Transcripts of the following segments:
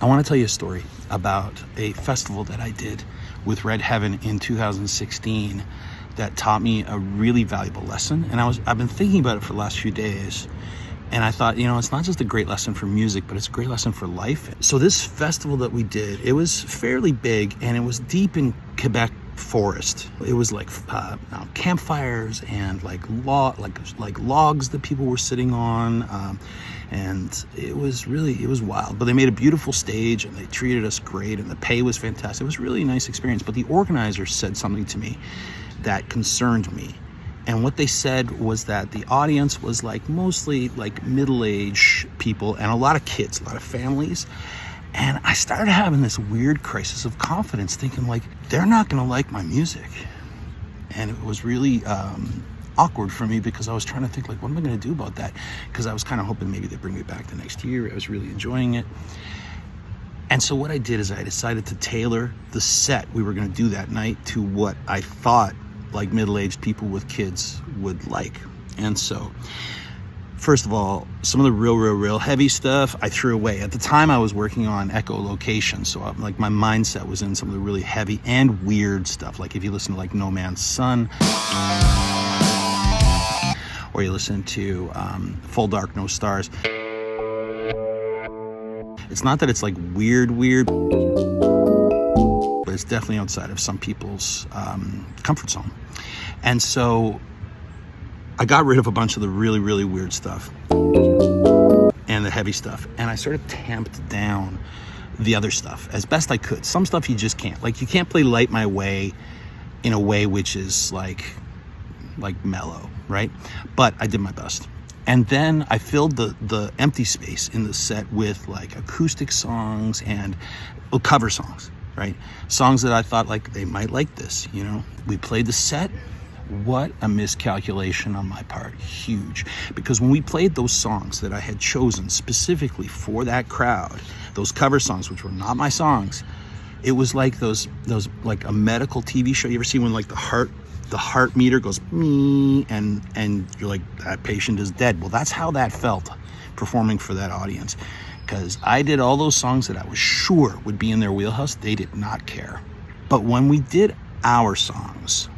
want to tell you a story about a festival that I did with Red Heaven in 2016 that taught me a really valuable lesson. And I've been thinking about it for the last few days. And I thought, it's not just a great lesson for music, but it's a great lesson for life. So this festival that we did, it was fairly big, and it was deep in Quebec forest. It was like campfires and like logs that people were sitting on, and it was wild. But they made a beautiful stage, and they treated us great, and the pay was fantastic. It was really a nice experience. But the organizers said something to me that concerned me. And what they said was that the audience was mostly middle-aged people and a lot of kids, a lot of families. And I started having this weird crisis of confidence, thinking they're not going to like my music. And it was really awkward for me, because I was trying to think what am I going to do about that? Because I was kind of hoping maybe they'd bring me back the next year. I was really enjoying it. And so what I did is I decided to tailor the set we were going to do that night to what I thought middle-aged people with kids would like. And so, first of all, some of the real heavy stuff I threw away. At the time, I was working on echolocation, so my mindset was in some of the really heavy and weird stuff. If you listen to No Man's Son, or you listen to Full Dark, No Stars. It's not that it's weird, but it's definitely outside of some people's comfort zone. And so I got rid of a bunch of the really weird stuff and the heavy stuff, and I sort of tamped down the other stuff as best I could. Some stuff you just can't. You can't play Light My Way in a way which is mellow, right? But I did my best. And then I filled the empty space in the set with acoustic songs and cover songs, right? Songs that I thought they might like this, We played the set. What a miscalculation on my part. Huge. Because when we played those songs that I had chosen specifically for that crowd, those cover songs, which were not my songs, it was those a medical TV show. You ever see when the heart meter goes me, and you're that patient is dead? Well, that's how that felt performing for that audience, because I did all those songs that I was sure would be in their wheelhouse. They did not care. But when we did our songs,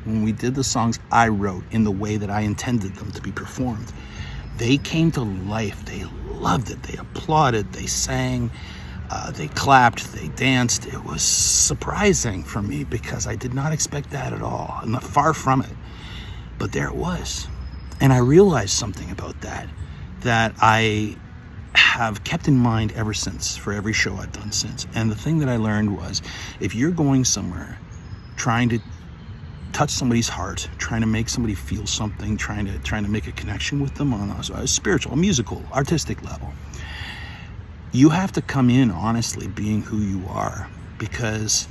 when we did the songs I wrote in the way that I intended them to be performed, they came to life. They loved it. They applauded. They sang. They clapped, they danced. It was surprising for me, because I did not expect that at all. I'm far from it. But there it was. And I realized something about that I have kept in mind ever since, for every show I've done since. And the thing that I learned was, if you're going somewhere trying to touch somebody's heart, trying to make somebody feel something, trying to make a connection with them on a spiritual, musical, artistic level, you have to come in honestly being who you are, because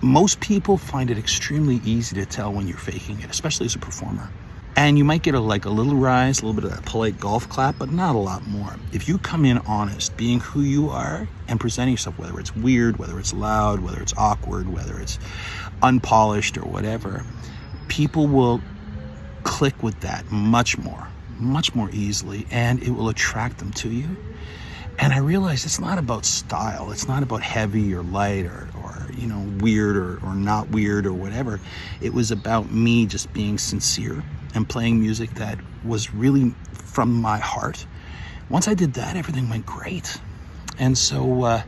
most people find it extremely easy to tell when you're faking it, especially as a performer. And you might get a little rise, a little bit of that polite golf clap, but not a lot more. If you come in honest, being who you are and presenting yourself, whether it's weird, whether it's loud, whether it's awkward, whether it's unpolished or whatever, people will click with that much more easily, and it will attract them to you. And I realized it's not about style. It's not about heavy or light or weird or not weird or whatever. It was about me just being sincere and playing music that was really from my heart. Once I did that, everything went great. And so,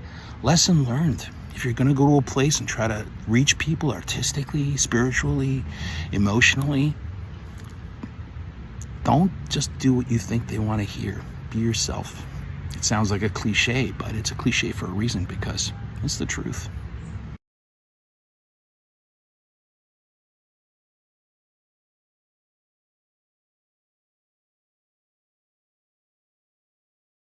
lesson learned. If you're going to go to a place and try to reach people artistically, spiritually, emotionally, don't just do what you think they want to hear. Be yourself. It sounds like a cliche, but it's a cliche for a reason, because it's the truth.